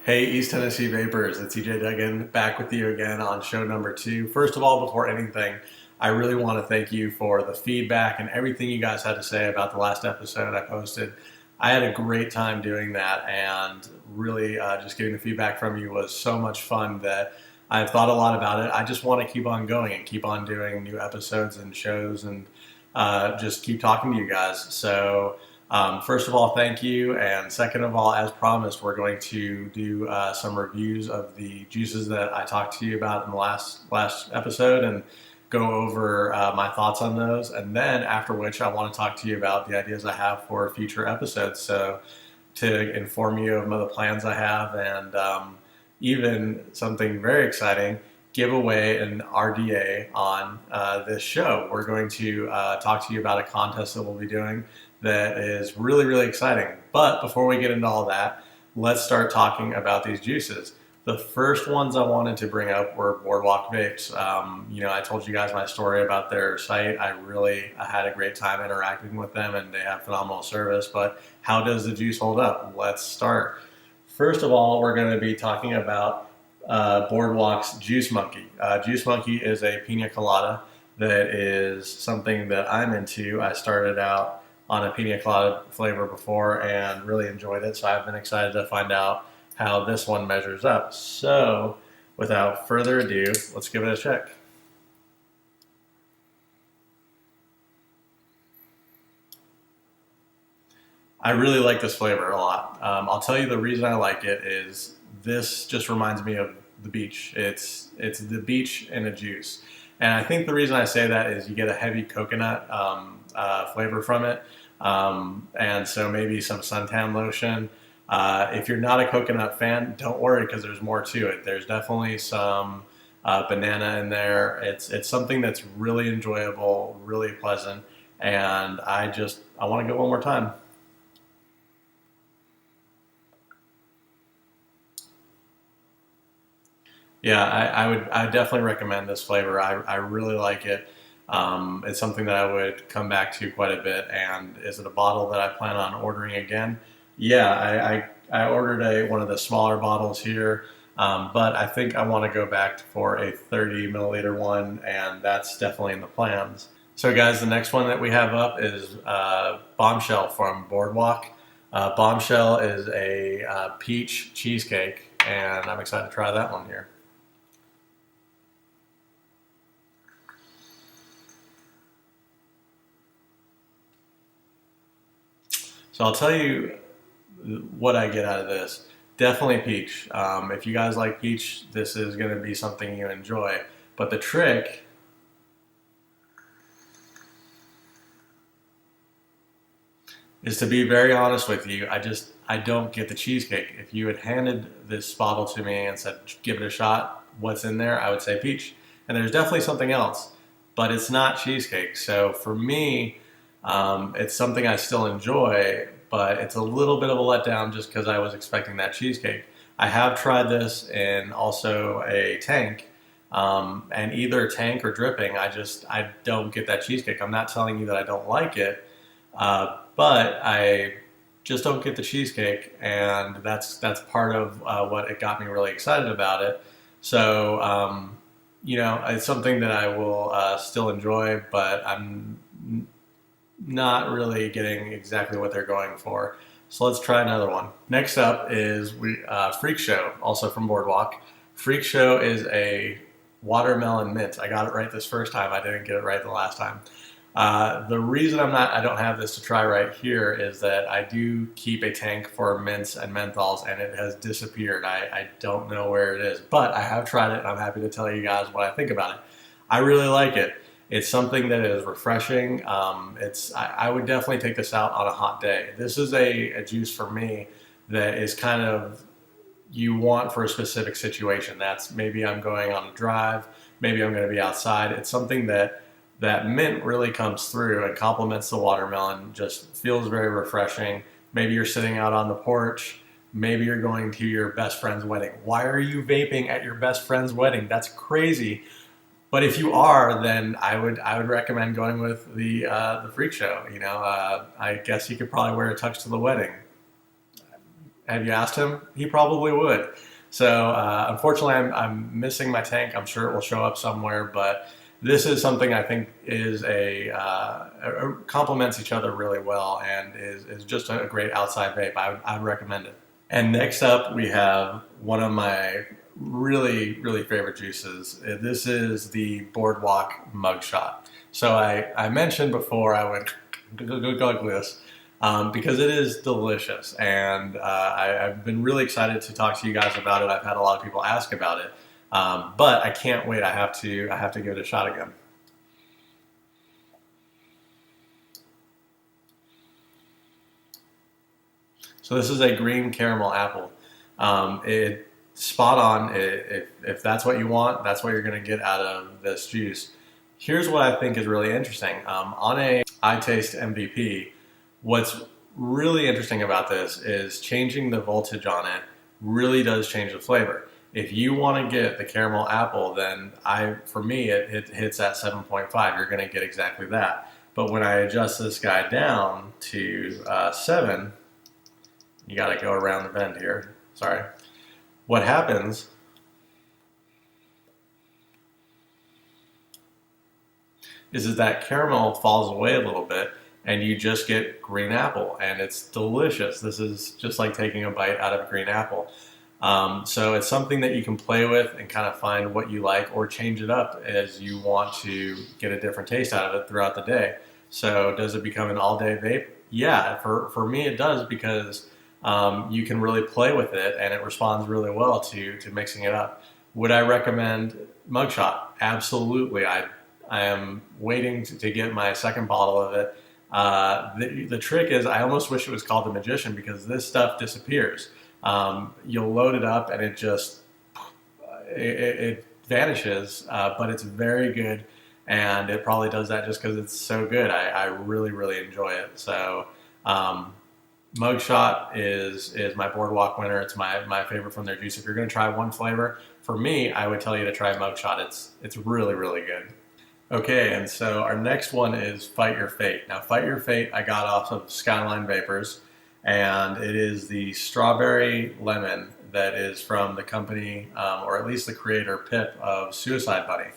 Hey, East Tennessee Vapors, it's EJ Duggan back with you again on show number 2. First of all, before anything, I really want to thank you for the feedback and everything you guys had to say about the last episode I posted. I had a great time doing that, and really just getting the feedback from you was so much fun that I've thought a lot about it. I just want to keep on going and keep on doing new episodes and shows and just keep talking to you guys. So, first of all, thank you. And second of all, as promised, we're going to do some reviews of the juices that I talked to you about in the last episode and go over my thoughts on those. And then after which, I want to talk to you about the ideas I have for future episodes. So to inform you of the plans I have and even something very exciting, give away an RDA on this show. We're going to talk to you about a contest that we'll be doing that is really, really exciting. But before we get into all that, let's start talking about these juices. The first ones I wanted to bring up were Boardwalk Vapes. I told you guys my story about their site. I had a great time interacting with them, and they have phenomenal service. But how does the juice hold up? Let's start. First of all, we're going to be talking about Boardwalk's Juice Monkey. Juice Monkey is a pina colada that is something that I'm into. I started out on a pina colada flavor before and really enjoyed it, so I've been excited to find out how this one measures up. So without further ado, let's give it a check. I really like this flavor a lot. I'll tell you the reason I like it is this just reminds me of the beach. It's the beach in a juice. And I think the reason I say that is you get a heavy coconut flavor from it. And so maybe some suntan lotion. If you're not a coconut fan, don't worry because there's more to it. There's definitely some banana in there. It's something that's really enjoyable, really pleasant. And I want to go one more time. Yeah, I definitely recommend this flavor. I really like it. It's something that I would come back to quite a bit. And is it a bottle that I plan on ordering again? Yeah, I ordered one of the smaller bottles here, but I think I want to go back for a 30 milliliter one, and that's definitely in the plans. So guys, the next one that we have up is Bombshell from Boardwalk. Bombshell is a peach cheesecake, and I'm excited to try that one here. So I'll tell you what I get out of this. Definitely peach. If you guys like peach, this is going to be something you enjoy. But the trick is to be very honest with you. I don't get the cheesecake. If you had handed this bottle to me and said, give it a shot, what's in there? I would say peach. And there's definitely something else, but it's not cheesecake. So for me, it's something I still enjoy, but it's a little bit of a letdown just because I was expecting that cheesecake. I have tried this in also a tank, and either tank or dripping, I don't get that cheesecake. I'm not telling you that I don't like it, but I just don't get the cheesecake, and that's part of what it got me really excited about it. So, it's something that I will still enjoy, but I'm not really getting exactly what they're going for. So let's try another one. Next up is Freak Show, also from Boardwalk. Freak Show is a watermelon mint. I got it right this first time. I didn't get it right the last time. The reason I don't have this to try right here is that I do keep a tank for mints and menthols, and it has disappeared. I don't know where it is, but I have tried it, and I'm happy to tell you guys what I think about it. I really like it. It's something that is refreshing. I would definitely take this out on a hot day. This is a juice for me that is kind of you want for a specific situation. That's maybe I'm going on a drive, maybe I'm going to be outside. It's something that mint really comes through and complements the watermelon, just feels very refreshing. Maybe you're sitting out on the porch, maybe you're going to your best friend's wedding. Why are you vaping at your best friend's wedding? That's crazy. But if you are, then I would recommend going with the Freak Show. I guess you could probably wear a tux to the wedding. have you asked him? He probably would. So unfortunately, I'm missing my tank. I'm sure it will show up somewhere, but this is something I think is complements each other really well and is just a great outside vape. I'd recommend it. And next up, we have one of my really, really favorite juices. This is the Boardwalk Mugshot. So I mentioned before I would go this because it is delicious, and I've been really excited to talk to you guys about it. I've had a lot of people ask about it, but I can't wait. I have to give it a shot again. So this is a green caramel apple. It spot on. If that's what you want, that's what you're going to get out of this juice. Here's what I think is really interesting. On a iTaste MVP, what's really interesting about this is changing the voltage on it really does change the flavor. If you want to get the caramel apple, then for me, it hits at 7.5. You're going to get exactly that. But when I adjust this guy down to 7, you got to go around the bend here. Sorry. What happens is that caramel falls away a little bit and you just get green apple, and it's delicious. This is just like taking a bite out of a green apple. So it's something that you can play with and kind of find what you like or change it up as you want to get a different taste out of it throughout the day. So does it become an all-day vape? Yeah, for me it does, because you can really play with it and it responds really well to mixing it up. Would I recommend Mugshot? Absolutely. I am waiting to get my second bottle of it. The trick is I almost wish it was called the Magician, because this stuff disappears. You'll load it up and it vanishes, but it's very good, and it probably does that just because it's so good. I really, really enjoy it. So Mugshot is my Boardwalk winner. It's my favorite from their juice. If you're going to try one flavor, for me, I would tell you to try Mugshot. It's really, really good. Okay, and so our next one is Fight Your Fate. Now, Fight Your Fate I got off of Skyline Vapors, and it is the strawberry lemon that is from the company, or at least the creator, Pip, of Suicide Bunny.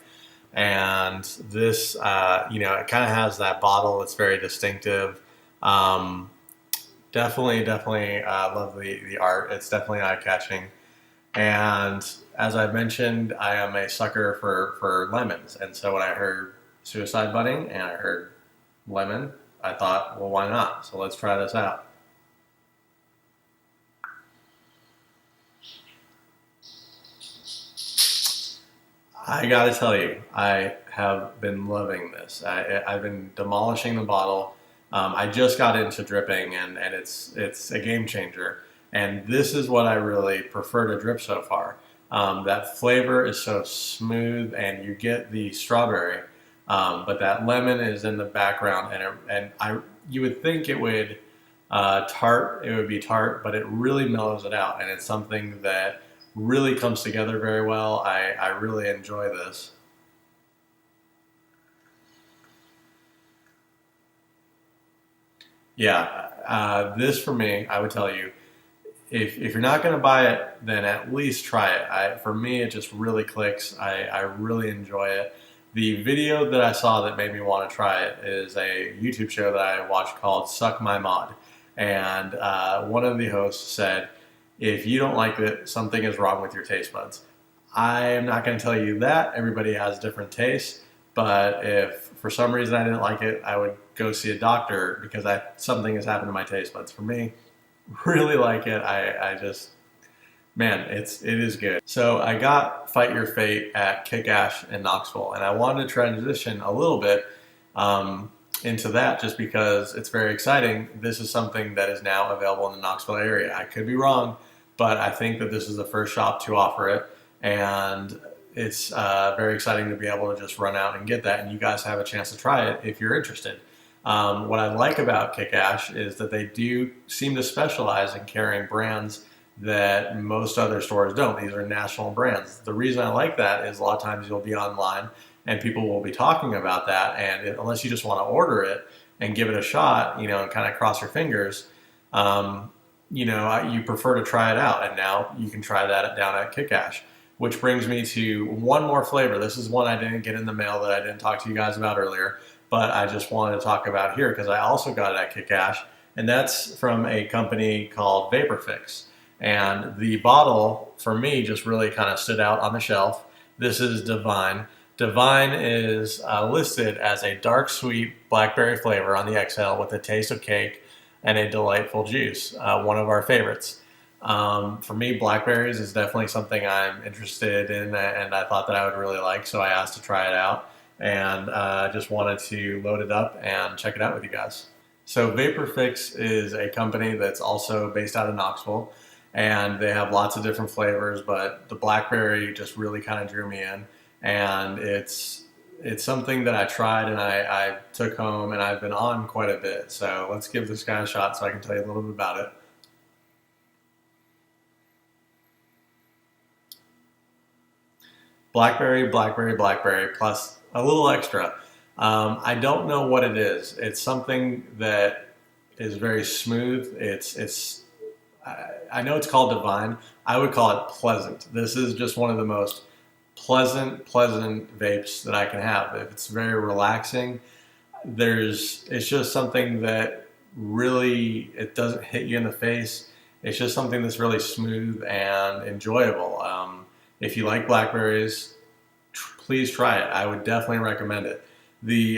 And this, it kind of has that bottle. It's very distinctive. Definitely love the art. It's definitely eye-catching. And as I mentioned, I am a sucker for lemons. And so when I heard Suicide Bunny and I heard lemon, I thought, well, why not? So let's try this out. I gotta tell you, I have been loving this. I've been demolishing the bottle. I just got into dripping, and it's a game changer. And this is what I really prefer to drip so far. That flavor is so smooth, and you get the strawberry, but that lemon is in the background, you would think it would be tart, but it really mellows it out, and it's something that really comes together very well. I really enjoy this. Yeah, this for me, I would tell you, if you're not going to buy it, then at least try it. For me, it just really clicks. I really enjoy it. The video that I saw that made me want to try it is a YouTube show that I watched called Suck My Mod. And one of the hosts said, if you don't like it, something is wrong with your taste buds. I am not going to tell you that. Everybody has different tastes. But if for some reason I didn't like it, I would go see a doctor because something has happened to my taste buds. For me, really like it. It is good. So I got Fight Your Fate at Kick Ash in Knoxville, and I wanted to transition a little bit into that just because it's very exciting. This is something that is now available in the Knoxville area. I could be wrong, but I think that this is the first shop to offer it, and it's very exciting to be able to just run out and get that, and you guys have a chance to try it if you're interested. What I like about Kick Ash is that they do seem to specialize in carrying brands that most other stores don't. These are national brands. The reason I like that is a lot of times you'll be online and people will be talking about that, and unless you just want to order it and give it a shot, and kind of cross your fingers, you prefer to try it out, and now you can try that down at Kick-Ash. Which brings me to one more flavor. This is one I didn't get in the mail that I didn't talk to you guys about earlier, but I just wanted to talk about here because I also got it at Kick-Ash, and that's from a company called Vaporfix. And the bottle, for me, just really kind of stood out on the shelf. This is Divine. Divine is listed as a dark sweet blackberry flavor on the exhale with a taste of cake and a delightful juice, one of our favorites. For me, blackberries is definitely something I'm interested in, and I thought that I would really like, so I asked to try it out, and just wanted to load it up and check it out with you guys. So Vaporfix is a company that's also based out of Knoxville, and they have lots of different flavors, but the blackberry just really kind of drew me in, and it's something that I tried and I took home, and I've been on quite a bit. So let's give this guy a shot so I can tell you a little bit about it. Blackberry, blackberry, blackberry, plus a little extra. I don't know what it is. It's something that is very smooth. I know it's called Divine. I would call it pleasant. This is just one of the most pleasant vapes that I can have. It's very relaxing. It's just something that really, it doesn't hit you in the face. It's just something that's really smooth and enjoyable. If you like blackberries, please try it. I would definitely recommend it. The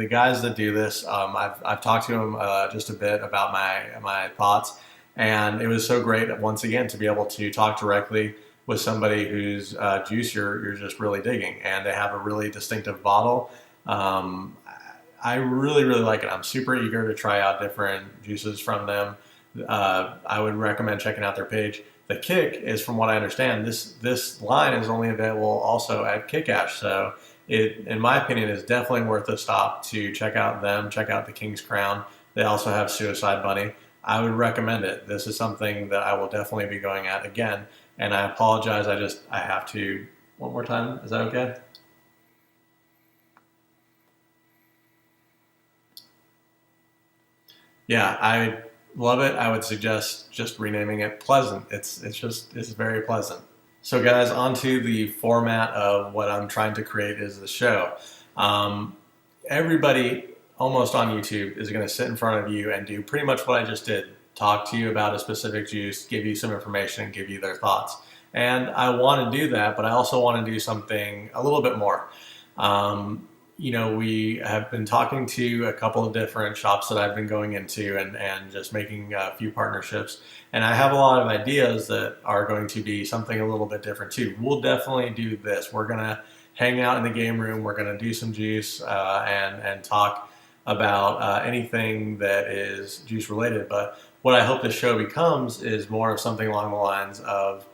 guys that do this, I've talked to them just a bit about my thoughts, and it was so great once again to be able to talk directly with somebody whose juice you're just really digging, and they have a really distinctive bottle. I really like it. I'm super eager to try out different juices from them. I would recommend checking out their page. The Kick is, from what I understand, this line is only available also at Kick-Ash, so it, in my opinion, is definitely worth a stop to check out them, check out the King's Crown. They also have Suicide Bunny. I would recommend it. This is something that I will definitely be going at again, and I apologize, I have to, one more time, is that okay? Yeah, I love it. I would suggest just renaming it Pleasant. It's very pleasant. So guys, onto the format of what I'm trying to create is the show. Everybody almost on YouTube is going to sit in front of you and do pretty much what I just did. Talk to you about a specific juice, give you some information, give you their thoughts. And I want to do that, but I also want to do something a little bit more. We have been talking to a couple of different shops that I've been going into and just making a few partnerships. And I have a lot of ideas that are going to be something a little bit different too. We'll definitely do this. We're going to hang out in the game room. We're going to do some juice and talk about anything that is juice related. But what I hope the show becomes is more of something along the lines of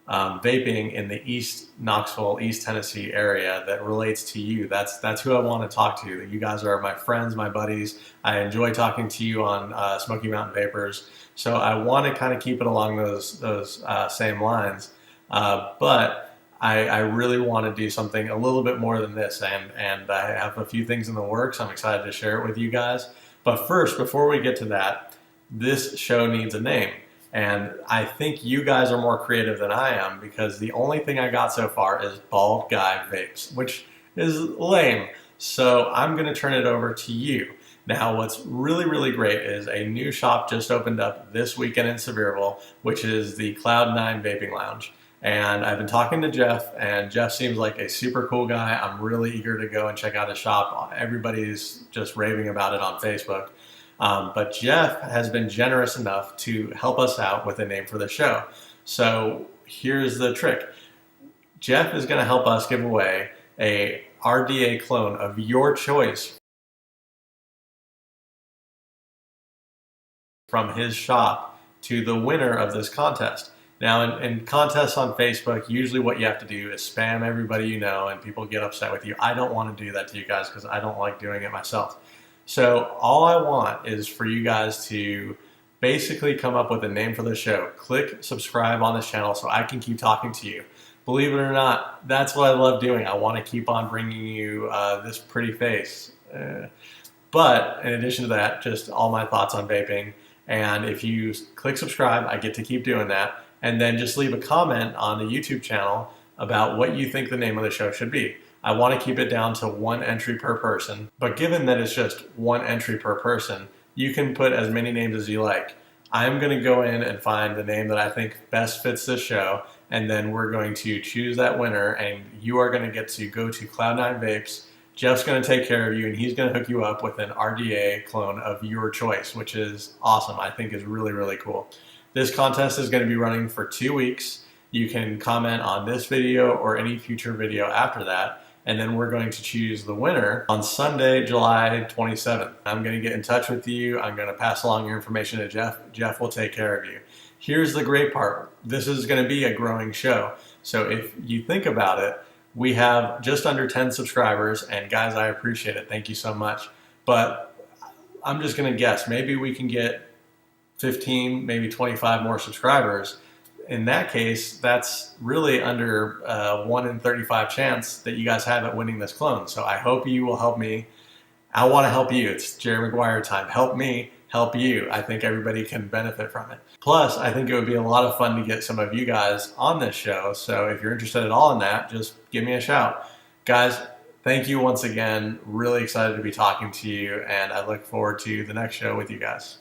vaping in the East Knoxville, East Tennessee area that relates to you. That's who I want to talk to. You guys are my friends, my buddies. I enjoy talking to you on Smoky Mountain Vapors. So I want to kind of keep it along those same lines. But I really want to do something a little bit more than this, and I have a few things in the works. I'm excited to share it with you guys. But first, before we get to that, this show needs a name. And I think you guys are more creative than I am, because the only thing I got so far is Bald Guy Vapes, which is lame. So I'm going to turn it over to you. Now, what's really great is a new shop just opened up this weekend in Sevierville, which is the Cloud9 Vaping Lounge. And I've been talking to Jeff, and Jeff seems like a super cool guy. I'm really eager to go and check out his shop. Everybody's just raving about it on Facebook. But Jeff has been generous enough to help us out with a name for the show. So here's the trick. Jeff is going to help us give away a RDA clone of your choice from his shop to the winner of this contest. Now, in contests on Facebook, usually what you have to do is spam everybody you know, and people get upset with you. I don't want to do that to you guys because I don't like doing it myself. So all I want is for you guys to basically come up with a name for the show. Click subscribe on this channel so I can keep talking to you. Believe it or not, that's what I love doing. I want to keep on bringing you this pretty face. But in addition to that, just all my thoughts on vaping And if you click subscribe, I get to keep doing that. And then just leave a comment on the YouTube channel about what you think the name of the show should be. I want to keep it down to 1 entry per person, but given that it's just 1 entry per person, you can put as many names as you like. I'm going to go in and find the name that I think best fits this show, and then we're going to choose that winner, and you are going to get to go to Cloud9 Vapes. Jeff's going to take care of you, and he's going to hook you up with an RDA clone of your choice, which is awesome. I think is really, really cool. This contest is going to be running for 2 weeks. You can comment on this video or any future video after that, and then we're going to choose the winner on Sunday, July 27th. I'm going to get in touch with you. I'm going to pass along your information to Jeff. Jeff will take care of you. Here's the great part. This is going to be a growing show. So if you think about it, we have just under 10 subscribers, and guys, I appreciate it. Thank you so much. But I'm just going to guess. Maybe we can get 15, maybe 25 more subscribers. In that case, that's really under 1 in 35 chance that you guys have at winning this clone. So I hope you will help me. I want to help you. It's Jerry Maguire time. Help me, help you. I think everybody can benefit from it. Plus, I think it would be a lot of fun to get some of you guys on this show. So if you're interested at all in that, just give me a shout. Guys, thank you once again. Really excited to be talking to you, and I look forward to the next show with you guys.